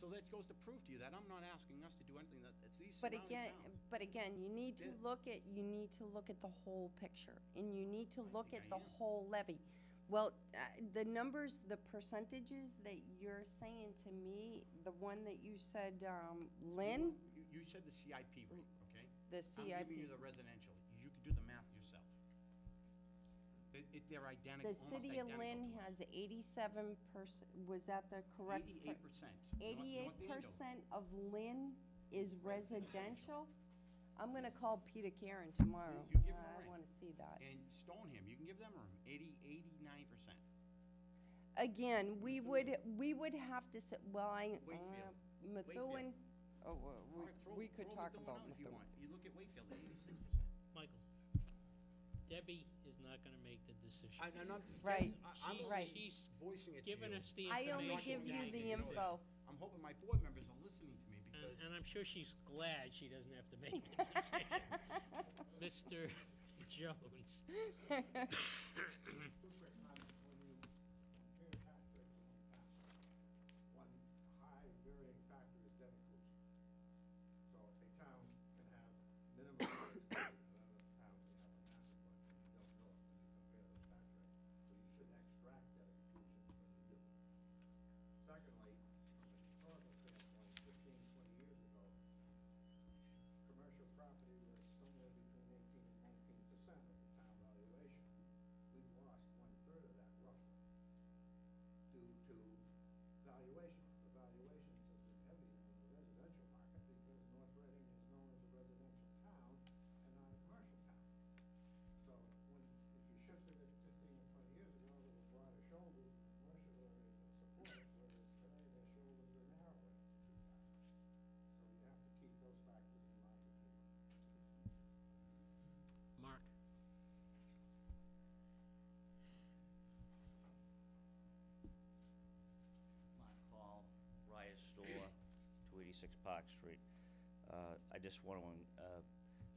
So that goes to prove to you that I'm not asking us to do anything, that it's these But surrounding again, towns. you need to Yeah. look at the whole picture, and you need to look think at I the am. whole levy. Well, the numbers, the percentages that you're saying to me, the one that you said, Lynn, You said the CIP rate, okay? the I'm giving you CIP. the residential. You can do the math yourself. They're identical, The almost city of identical Lynn to us. has 87%, was that the correct? 88%. 88% of Lynn is residential? I'm gonna call Peter Karen tomorrow. Please, you give him a I ring. wanna see that. And Stoneham, you can give them a room, 89%. Again, we would have to say, well, Wakefield. Methuen, oh, well, All right, we could throw talk Methuen about out if you Methuen. want. You look at Wakefield, 86%. Michael, Debbie is not gonna make the decision. I'm not. Right. I'm She's- Right. She's voicing it to you. giving us the I information. only give you that the can do it. info. I'm hoping my board members are listening to me because. And I'm sure she's glad she doesn't have to make the decision. Mr. Jones. Two quick comments. When you compare tax rates among towns, one high varying factor is debt inclusion. So a town can have minimum rates, another town can have a massive one, and you don't know it when you compare those tax rates. So you should extract debt inclusion when you do. Secondly, from a historical standpoint, 15, 20 years ago, commercial property was somewhere between 18 and 19% of the town valuation. We've lost 1/3 of that roughly due to valuation. The valuations have been heavy in the residential market because North Reading is known as a residential town and not a commercial town. So if you shifted it 15 or 20 years ago, there were broader shoulders in the commercial areas that support it, whereas today their shoulders are narrowing to do that. So you have to keep those factors in mind as well. Mark? Mark Hall, Riot Store, 286 Park Street. I just want to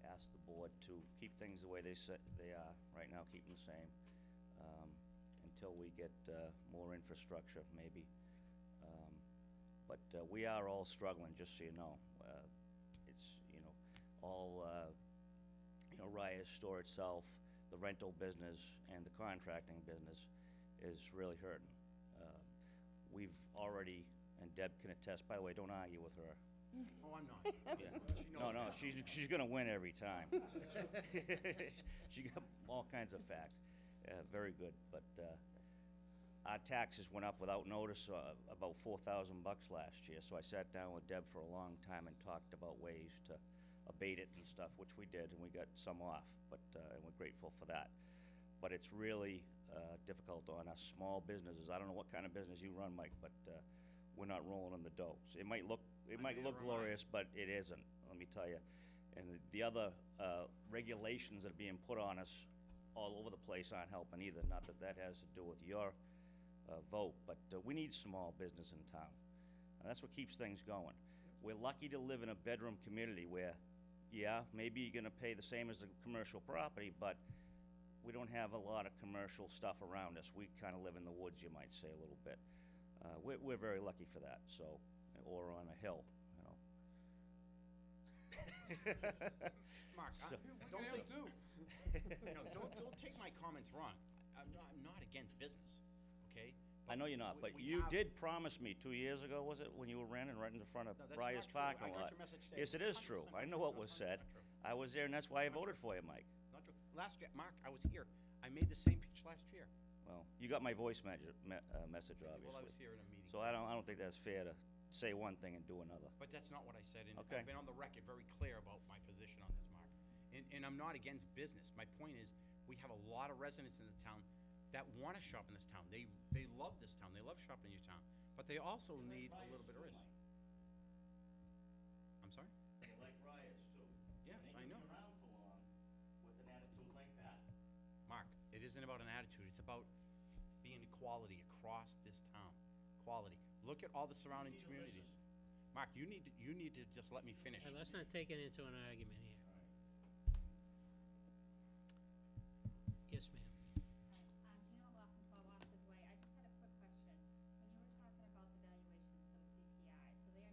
ask the board to keep things the way they are right now, keep them the same, until we get more infrastructure, maybe. But we are all struggling, just so you know. It's, all, Riot Store itself, the rental business, and the contracting business is really hurting. We've already, and Deb can attest, by the way, don't argue with her. Oh, I'm not. Yeah. She knows No, that. she's gonna win every time. She got all kinds of facts. Very good, but our taxes went up without notice, about $4,000 last year. So I sat down with Deb for a long time and talked about ways to abate it and stuff, which we did, and we got some off. But and we're grateful for that. But it's really difficult on us small businesses. I don't know what kind of business you run, Mike, but we're not rolling in the dough. So it might look glorious, but it isn't. Let me tell you. And the other regulations that are being put on us all over the place aren't helping either. Not that that has to do with your vote, but we need small business in town. And that's what keeps things going. We're lucky to live in a bedroom community where, yeah, maybe you're gonna pay the same as a commercial property, but we don't have a lot of commercial stuff around us. We kind of live in the woods, you might say, a little bit. We're very lucky for that, so, or on a hill, Mark, So- don't take my comments wrong. I'm not against business, okay? I know you're not, but we you have- did promise me 2 years ago, was it, when you were renting right in the front No, of that's Briar's not true. parking I lot? got your message today. Yes, it is true. 100% I know not what true. was That's said. 100% true. I was there, and that's why I voted for you, Mike. Not true. Last year, Mark, I was here. I made the same pitch last year. Well, you got my voice message, obviously. Well, I was here in a meeting. So I don't think that's fair to say one thing and do another. But that's not what I said, and Okay. I've been on the record very clear about my position on this, Mark. And I'm not against business. My point is, we have a lot of residents in the town that want to shop in this town. They love this town. They love shopping in your town. But they also need a little bit of risk. I'm sorry? Like riots, too. Yes, I know. around for long with an attitude like that. Mark, it isn't about an attitude. It's about being equality across this town. Quality. Look at all the surrounding communities. Mark, you need to just let me finish. Hey, let's not take it into an argument here. Yes, ma'am. Gina Laughlin, 12 Oscars Way. I just had a quick question. When you were talking about the valuations for the CPI, so they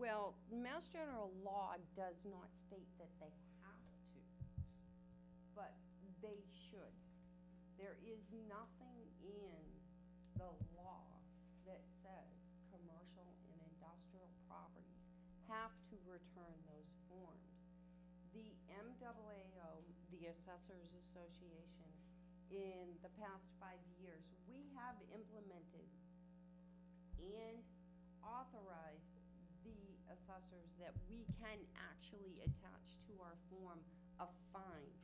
well, Mass General Law does not state that they have to, but they should. There is nothing in the law that says commercial and industrial properties have to return those forms. The MAAO, the Assessors Association, in the past 5 years, we have implemented and authorized the assessors that we can actually attach to our form a fine.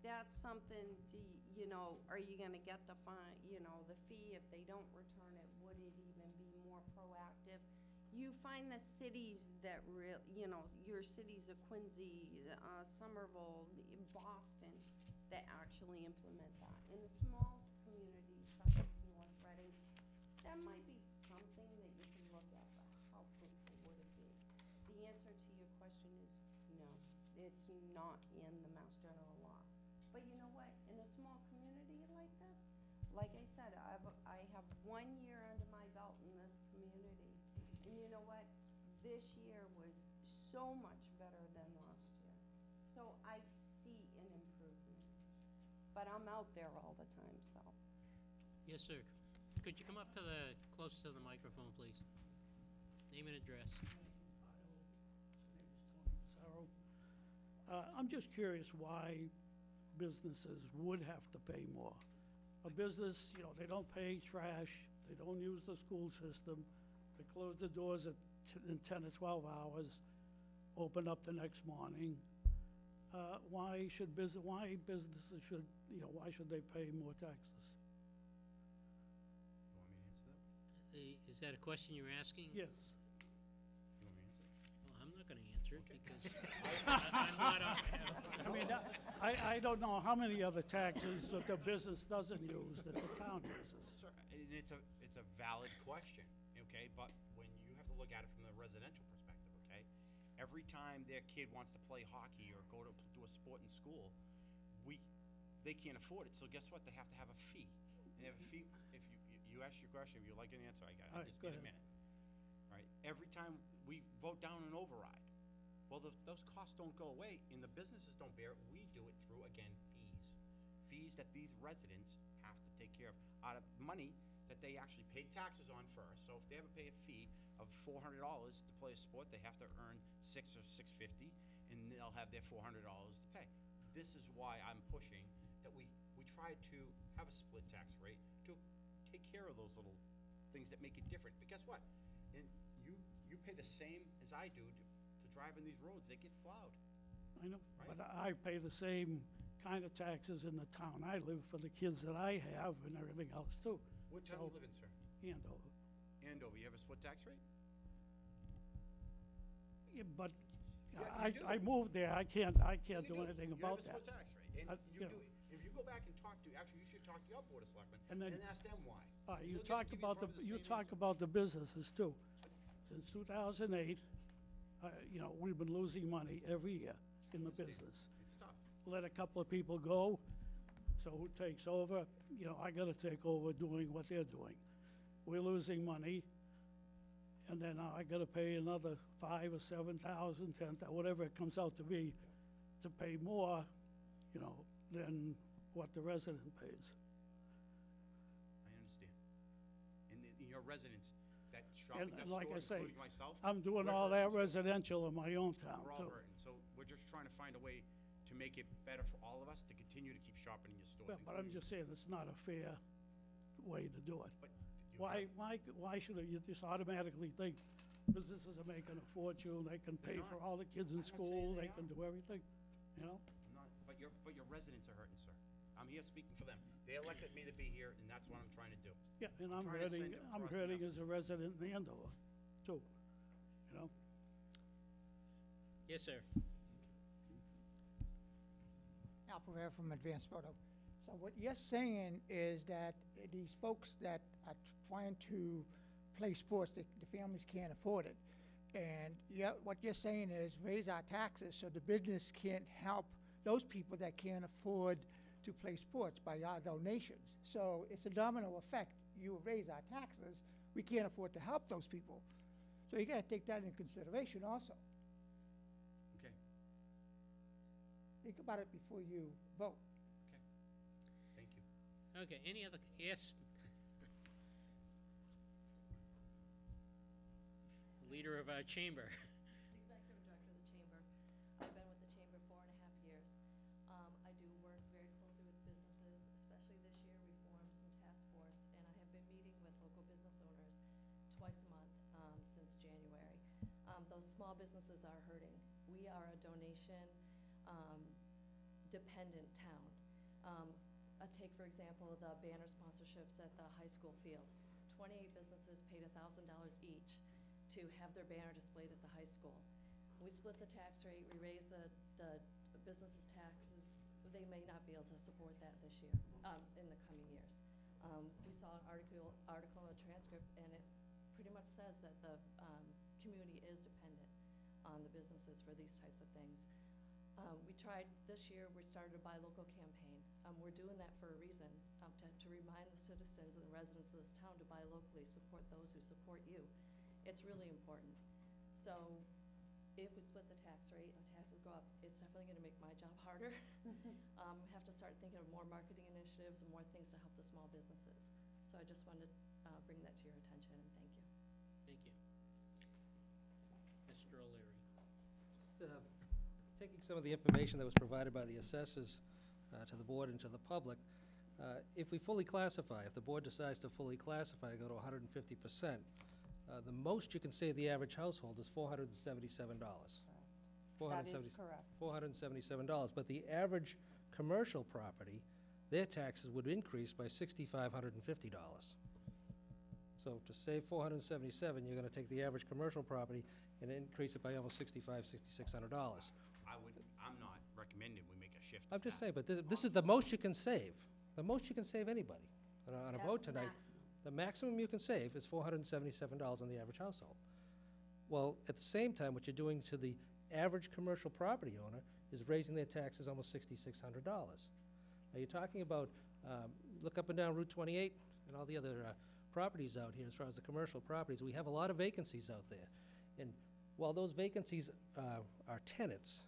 That's something, are you gonna get the fine, the fee if they don't return it? Would it even be more proactive? You find the cities that your cities of Quincy, Somerville, Boston, that actually implement that. In a small community such as North Reading, that might be something that you can look at, but how fruitful would it be? The answer to your question is no, it's not in the Mass General Law. But you know what, in a small community like this, like I said, I have 1 year under my belt in this community, and you know what, this year was so much better than last year. So I see an improvement, but I'm out there all the time, so. Yes, sir. Could you come up close to the microphone, please? Name and address. I'm just curious why businesses would have to pay more. A business, they don't pay trash, they don't use the school system, they close the doors in 10 or 12 hours, open up the next morning. Why businesses should, why should they pay more taxes? You want me to answer that? Is that a question you're asking? Yes. You want me to answer it? Well, I'm not gonna answer it because I'm not on. I mean, I don't know how many other taxes that the business doesn't use that the town uses. Sir, and it's a valid question, okay? But when you have to look at it from the residential perspective, okay? Every time their kid wants to play hockey or go to do a sport in school, they can't afford it. So guess what? They have to have a fee. They have a fee. If you ask your question, if you like an answer, All I'll right, just go get a ahead. minute. Right? Every time we vote down an override, well, those costs don't go away, and the businesses don't bear it. We do it through, again, fees that these residents have to take care of out of money that they actually paid taxes on first. So if they ever pay a fee of $400 to play a sport, they have to earn $600 or $650, and they'll have their $400 to pay. This is why I'm pushing that we try to have a split tax rate to take care of those little things that make it different. But guess what? And you pay the same as I do to drive in these roads. They get plowed. I know, Right. but I pay the same kind of taxes in the town I live for the kids that I have and everything else too. What town do you live in, sir? Andover. Andover. You have a split tax rate? Yeah, but Yeah, you do. I moved there, I can't You do anything about You have that. a split tax rate, and You you know. do. If you go back and actually, you should talk to your board of selectmen And then- ask them why. You They'll talk give you about probably you same talk answer. about the businesses too. Since 2008, we've been losing money every year in the Understand. business. It's tough. Let a couple of people go, so who takes over? I gotta take over doing what they're doing. We're losing money, and then I gotta pay another 5,000 or 7,000, 10,000, whatever it comes out to be, to pay more, than what the resident pays. I understand. And your residents that shop in your And like I store, say, including myself, I'm doing we're all that hurting. residential in my own town We're all too. hurting. So we're just trying to find a way to make it better for all of us to continue to keep shopping in your stores. But I'm including- just saying, it's not a fair way to do it. But you Why should you just automatically think businesses are making a fortune, they can They're pay not. for all the kids I'm in not saying school, they they can are. do everything, I'm not, but your residents are hurting, sir. I'm here speaking for them. They elected me to be here, and that's what I'm trying to do. Yeah, and I'm trying to send hurting, it I'm across the hurting message. as a resident in Andover, too, Yes, sir. Al Pereira from Advanced Photo. So what you're saying is that these folks that are trying to play sports, the families can't afford it. And what you're saying is raise our taxes so the business can't help those people that can't afford to play sports by our donations. So it's a domino effect. You raise our taxes, we can't afford to help those people. So you gotta take that into consideration also. Okay, Think about it before you vote. okay. Thank you. Okay, any other, yes? Leader of our chamber. Executive Director of the Chamber. I've been with the Chamber 4.5 years. I do work very closely with businesses, especially this year we formed some task force, and I have been meeting with local business owners twice a month since January. Those small businesses are hurting. We are a donation dependent town. Take, for example, the banner sponsorships at the high school field. 28 businesses paid $1,000 each to have their banner displayed at the high school. We split the tax rate, we raised the businesses' taxes. They may not be able to support that this year, in the coming years. We saw an article in the transcript, and it pretty much says that the community is dependent on the businesses for these types of things. We tried this year, we started a buy local campaign. We're doing that for a reason, to remind the citizens and the residents of this town to buy locally, support those who support you. It's really important. So if we split the tax rate and taxes go up, it's definitely gonna make my job harder. Have to start thinking of more marketing initiatives and more things to help the small businesses. So I just wanted to bring that to your attention, and thank you. Thank you. Mr. O'Leary. Just taking some of the information that was provided by the assessors to the board and to the public, if we fully classify, if the board decides to fully classify, go to 150%, the most you can save the average household is $477. That is correct. $477, but the average commercial property, their taxes would increase by $6,550. So to save $477, you're gonna take the average commercial property and increase it by almost $6,600. I'm not recommending we make a shift. I'm just saying, but this is the most you can save. The most you can save anybody on a vote That's tonight. The maximum you can save is $477 on the average household. Well, at the same time, what you're doing to the average commercial property owner is raising their taxes almost $6,600. Now, you're talking about, look up and down Route 28 and all the other properties out here, as far as the commercial properties, we have a lot of vacancies out there. And while those vacancies are tenants,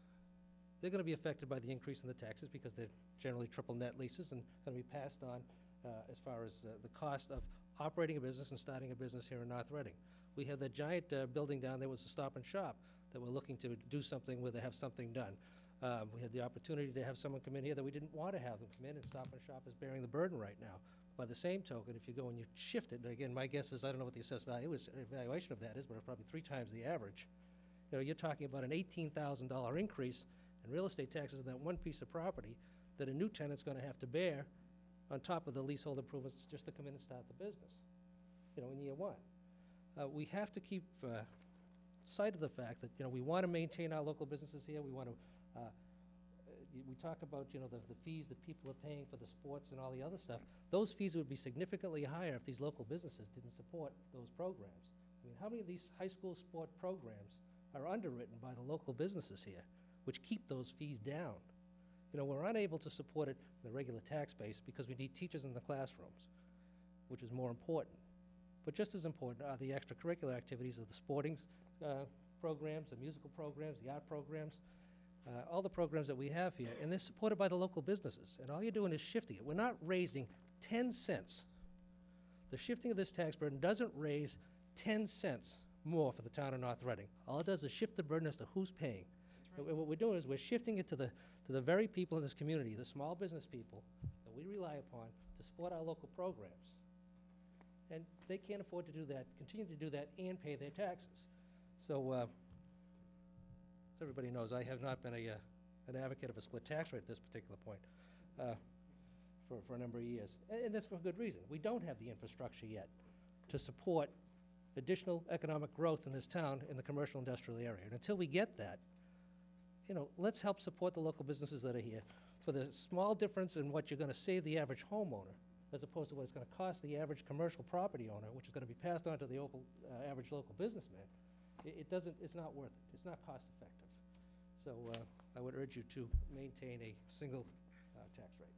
they're gonna be affected by the increase in the taxes because they're generally triple net leases and gonna be passed on as far as the cost of operating a business and starting a business here in North Reading. We have that giant building down there was a Stop and Shop that we're looking to do something with, to have something done. We had the opportunity to have someone come in here that we didn't want to have them come in, and Stop and Shop is bearing the burden right now. By the same token, if you go and you shift it, and again, my guess is, I don't know what the assessed valuation of that is, but it's probably 3 times the average. You know, you're talking about an $18,000 increase in real estate taxes on that one piece of property that a new tenant's gonna have to bear on top of the leasehold improvements just to come in and start the business, you know, in year 1. We have to keep sight of the fact that, you know, we want to maintain our local businesses here. We want to, we talk about, you know, the fees that people are paying for the sports and all the other stuff. Those fees would be significantly higher if these local businesses didn't support those programs. I mean, how many of these high school sport programs are underwritten by the local businesses here, which keep those fees down? You know, we're unable to support it in the regular tax base because we need teachers in the classrooms, which is more important. But just as important are the extracurricular activities of the sporting programs, the musical programs, the art programs, all the programs that we have here, and they're supported by the local businesses. And all you're doing is shifting it. We're not raising 10 cents. The shifting of this tax burden doesn't raise 10 cents more for the town of North Reading. All it does is shift the burden as to who's paying. And what we're doing is we're shifting it to the very people in this community, the small business people that we rely upon to support our local programs. And they can't afford to do that, continue to do that, and pay their taxes. So, as everybody knows, I have not been an advocate of a split tax rate at this particular point for a number of years. And that's for a good reason. We don't have the infrastructure yet to support additional economic growth in this town in the commercial industrial area. And until we get that, you know, let's help support the local businesses that are here for the small difference in what you're going to save the average homeowner as opposed to what it's going to cost the average commercial property owner, which is going to be passed on to the average local businessman. It's not worth it. It's not cost effective. So I would urge you to maintain a single tax rate.